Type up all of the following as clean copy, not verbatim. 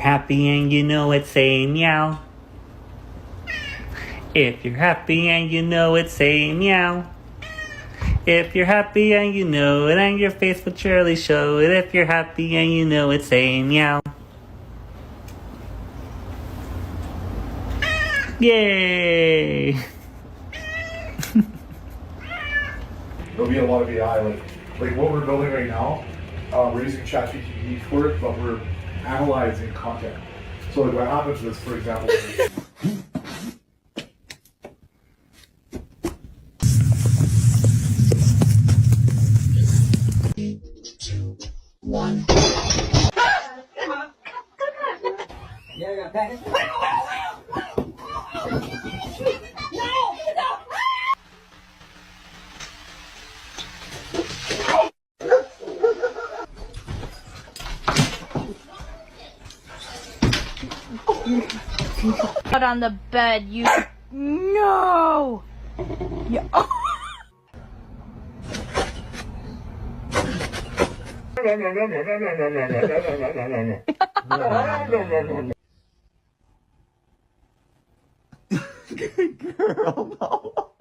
happy and you know it, say meow. If you're happy and you know it, say meow. If you're happy and you know it, and your face will surely show it. If you're happy and you know it, say meow. Yay! There'll be a lot of AI, like what we're building right now. We're using ChatGPT for it, but we're analyzing content. So like what happens is, for example, Out on the bed, you. No! Yeah. girl, no.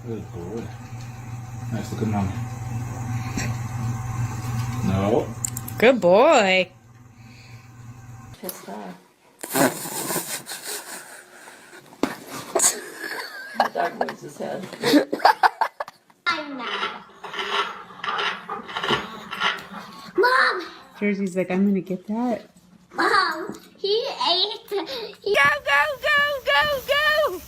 Good boy. Nice looking mom. No. Good boy. Pissed off. The dog moves his head. Mom! Jersey's like, I'm gonna get that. Mom! He ate. Go, go, go, go, go!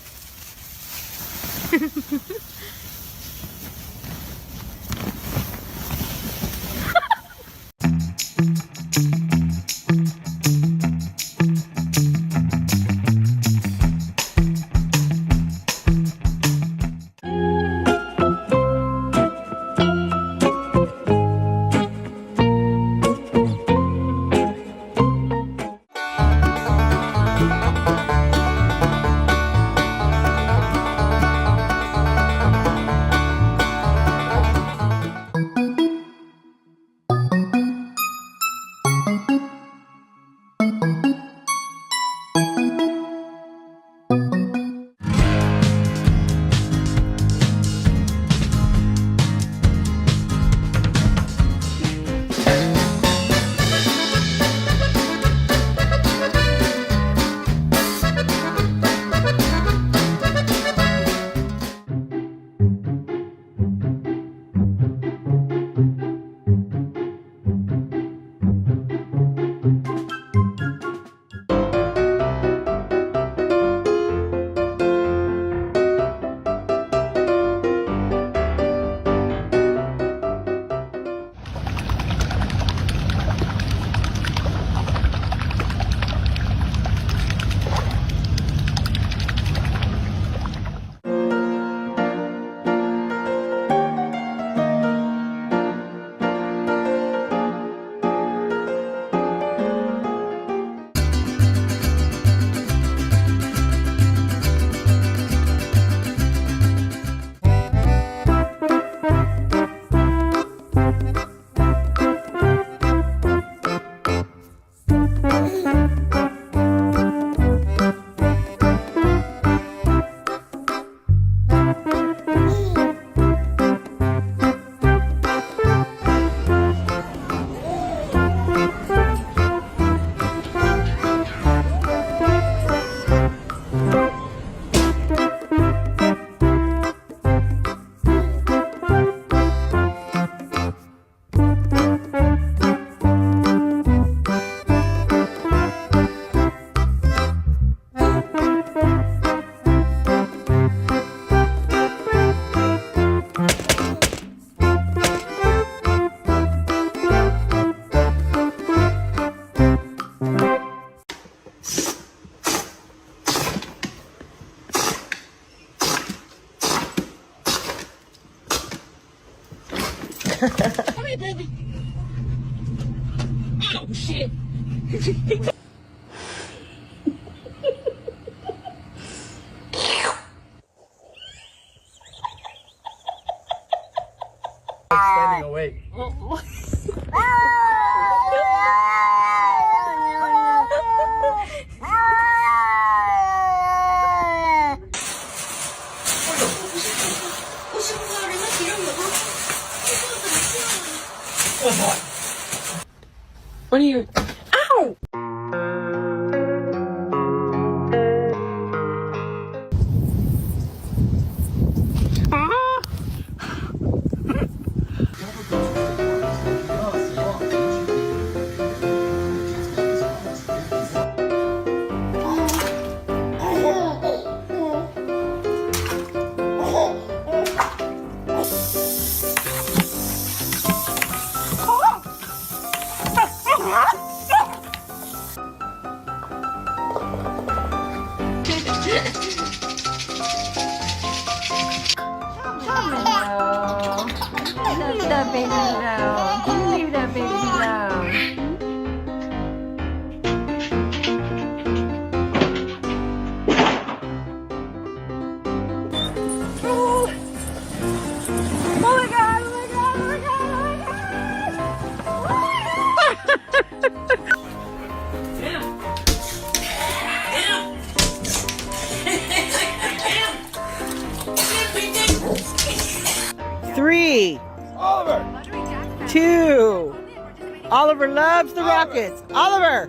Standing awake. What are you? Ow! Leave that baby alone. You leave that baby alone. Three. Oliver. 2. Oliver loves the Rockets. Oliver.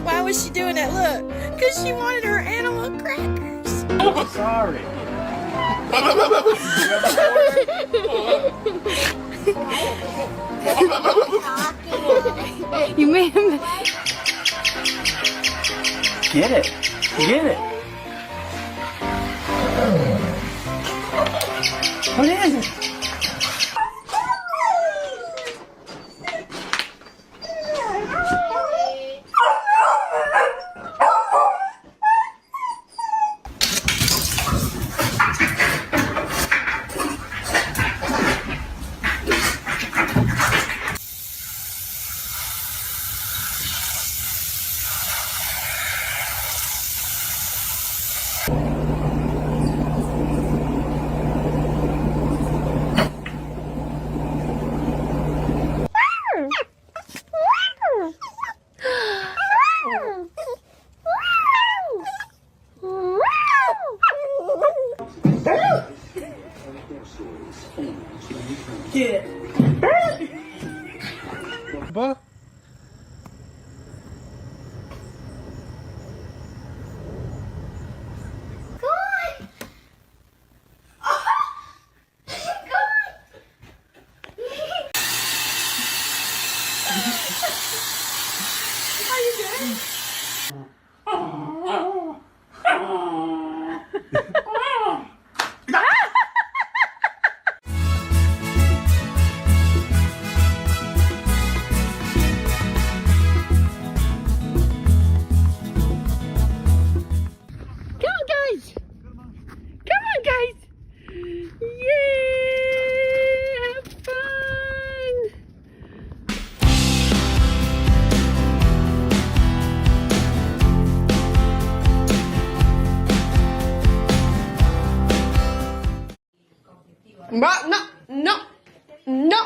Why was she doing that? Look, because she wanted her animal crackers. I'm sorry. You made him. Get it. Get it. What is it? Get it. No, no, no.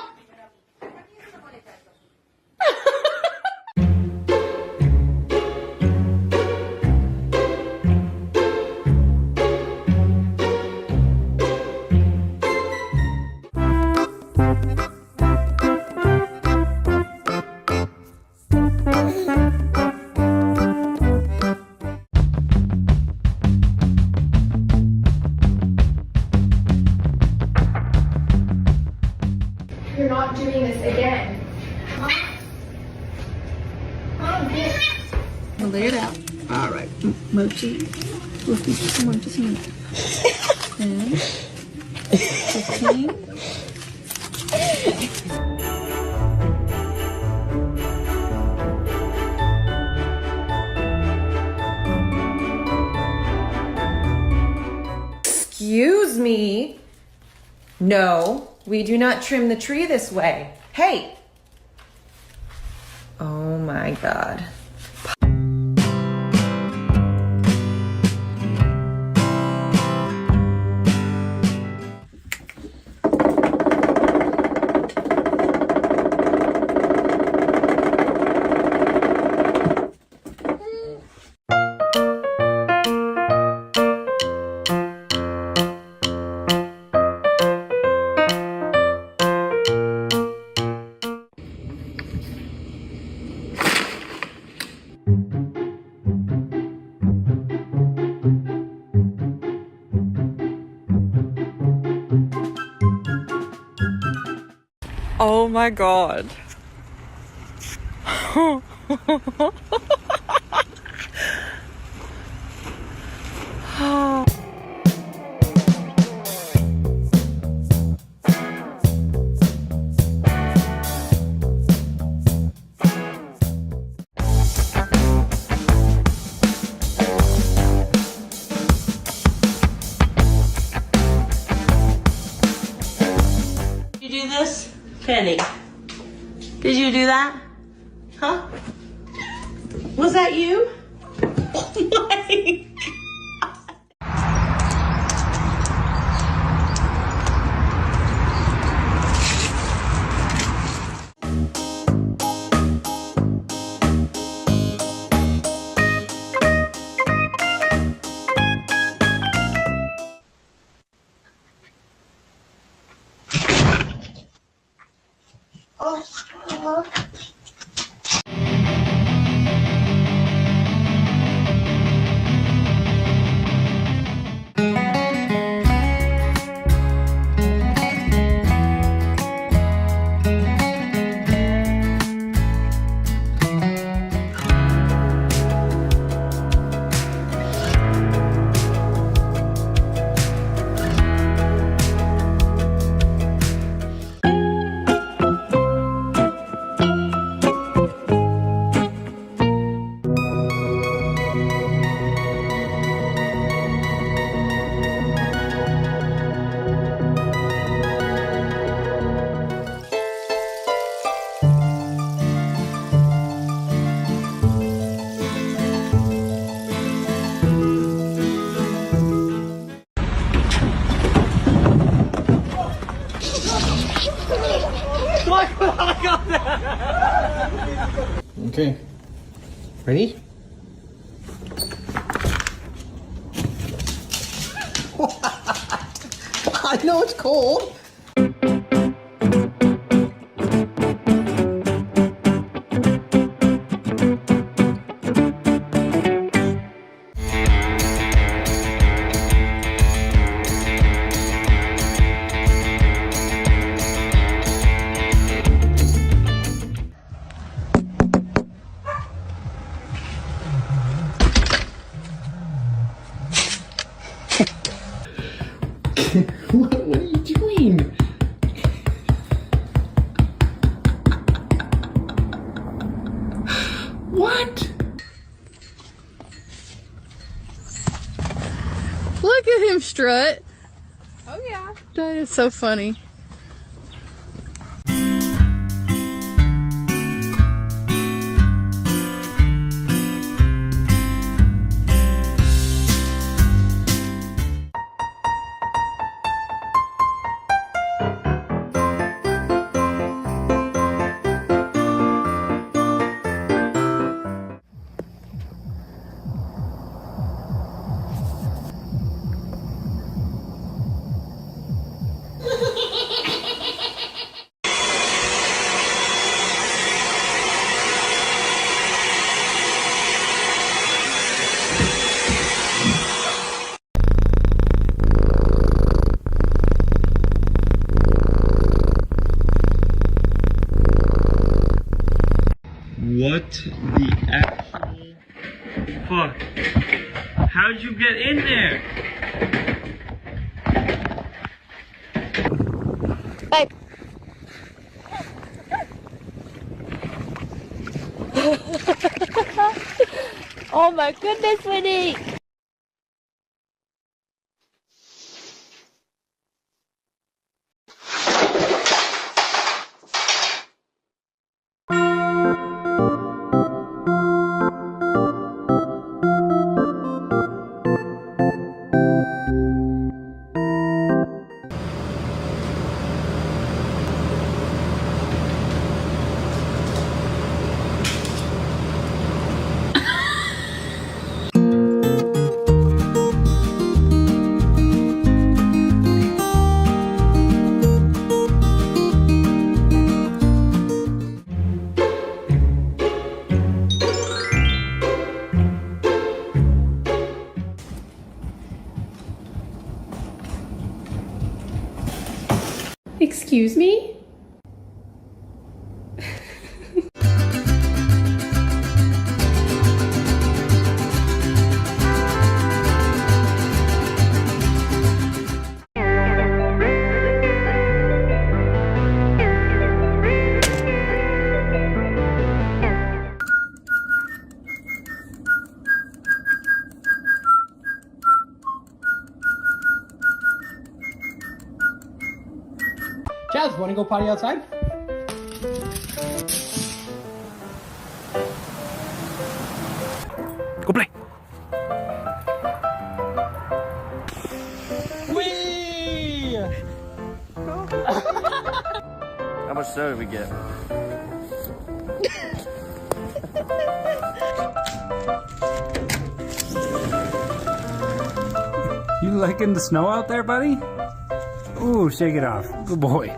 you're not doing this again. Mom, We'll lay it out. All right. Mochi. Come on, just a minute. 10, 15. Excuse me. No, we do not trim the tree this way. Hey! Oh my God. Oh my God. You do this? Kenny, did you do that? Huh? Was that you? Oh my Okay. Ready? I know it's cold. What are you doing? What? Look at him strut. Oh yeah. That is so funny. What the actual fuck? How'd you get in there? Bye. Oh my goodness, Winnie! Excuse me? Chaz, wanna go potty outside? Go play. Whee! How much soda did we get? You liking the snow out there, buddy? Ooh, shake it off. Good boy.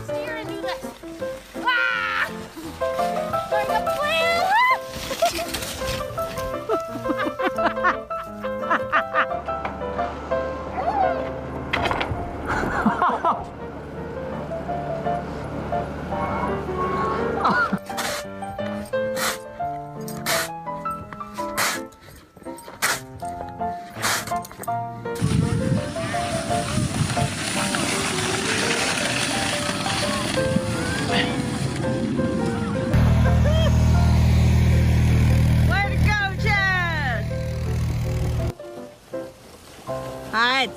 Steer and do this. Ah! Like a plan. Way to go, Chad! Hide.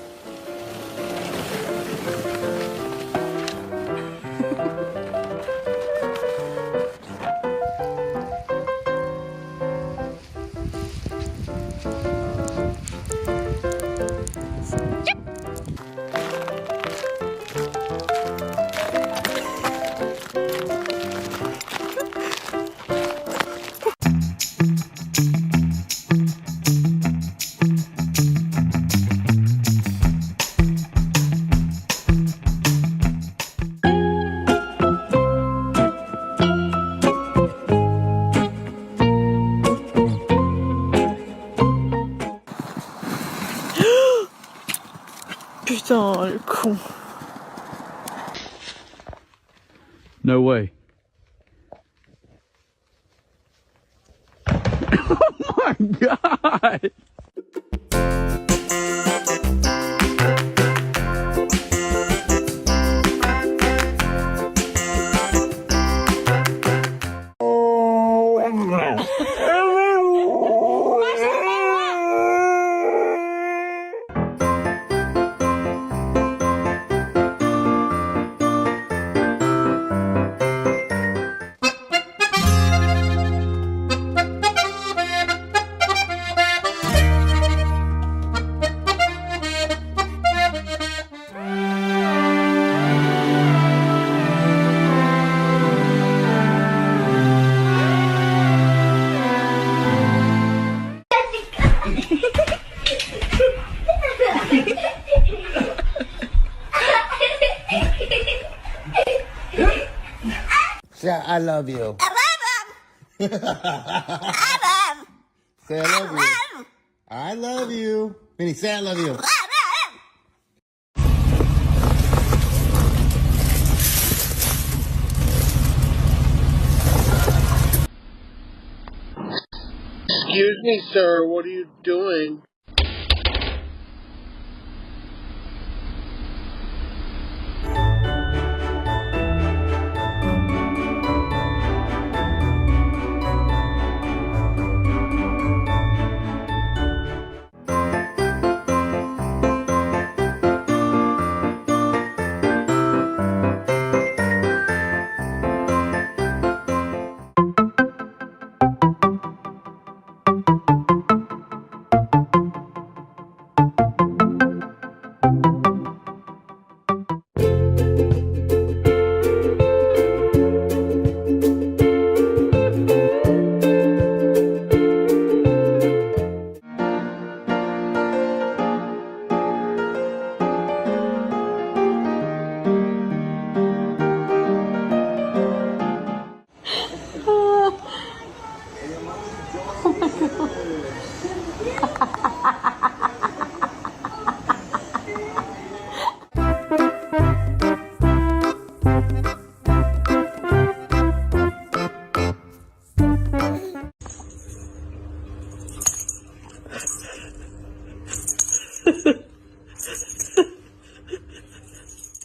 Putain, le con. No way. Oh my god! Say I love you. Say I love you. I love you. Vinny, say I love you. Excuse me, sir. What are you doing?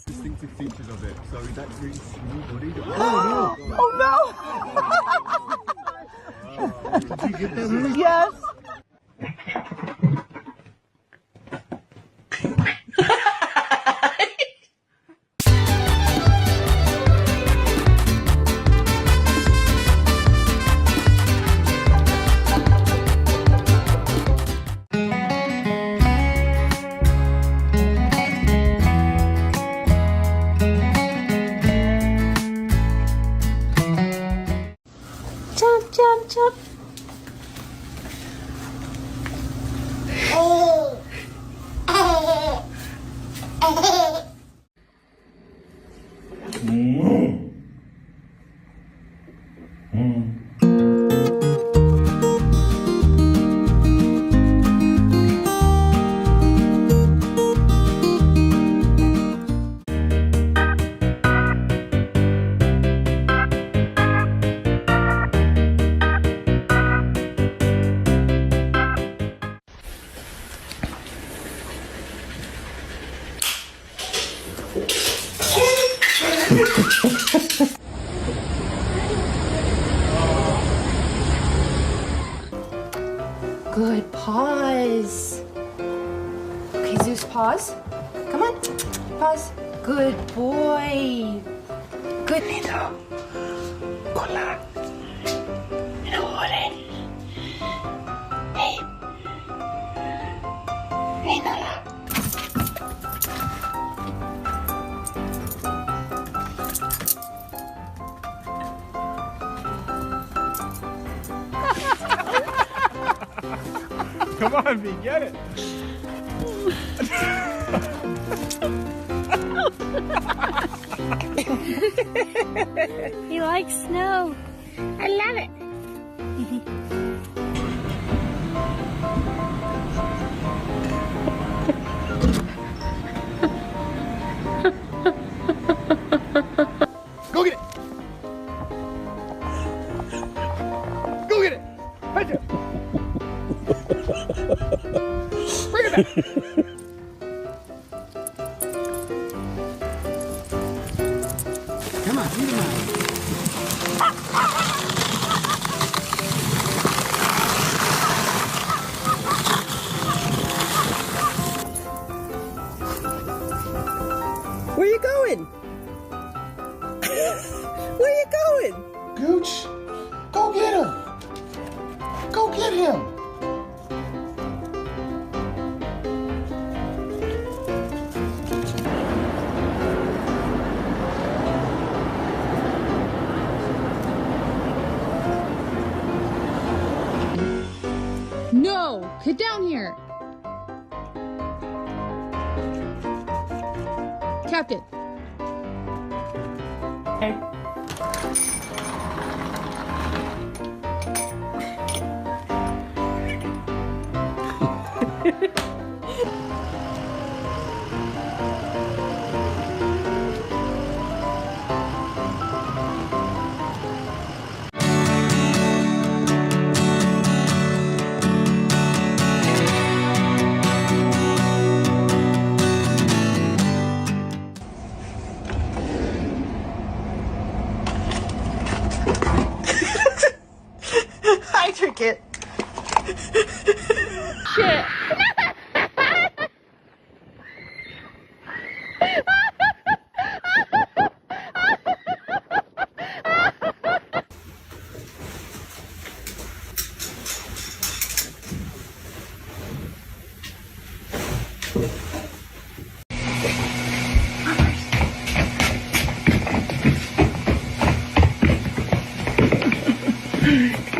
Distinctive features of it. So that's really smooth. What are you doing? Oh no! Did you get that? Yes. Jump, jump, jump. Good pause. Okay, Zeus, pause. Come on, pause. Good boy. Good. Cola. Minore. Hey. Hey, Nala. Come on, V, get it. He likes snow. I love it. Go get it. Go get it. Hit it. Bring it back. Come on, come on. Where you going? Where you going? Gooch, go get him. Go get him. No! Get down here! Captain. Hey. I took it. Shit.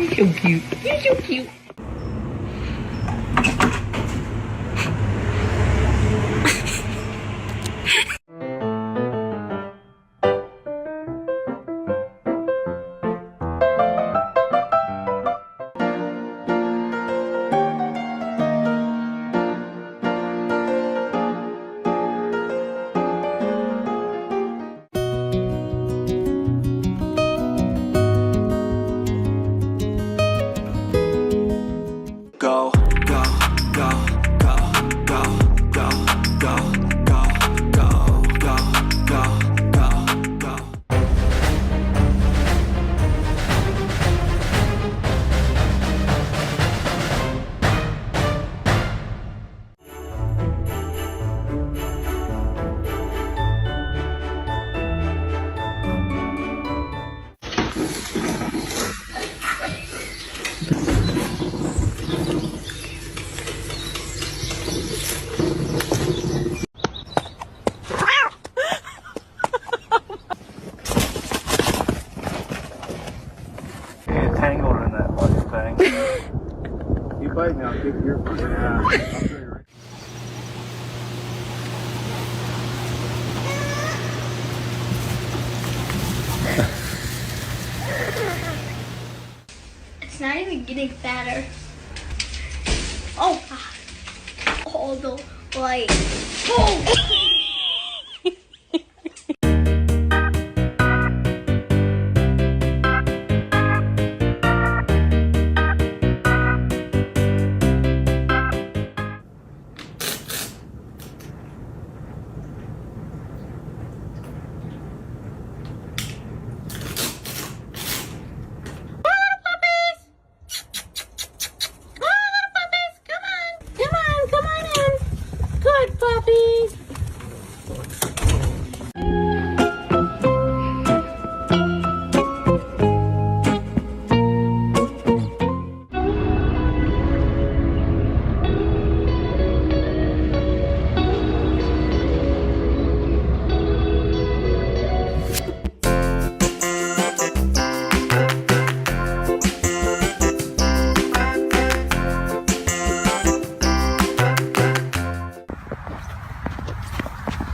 You're so cute. You're so cute. Go, go, go, go, go, go, go, go, go, go, go, go, go. Tangled in that fucking thing. You bite now, kick your fucking ass. I'll show you right. It's not even getting fatter. Oh, all the way. Oh.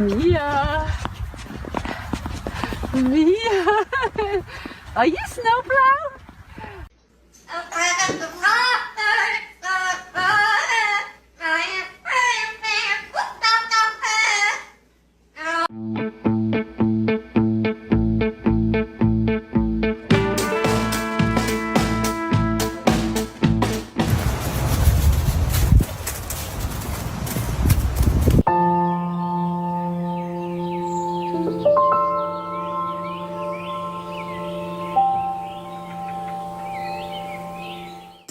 Mia! Mia! Are you snowplow?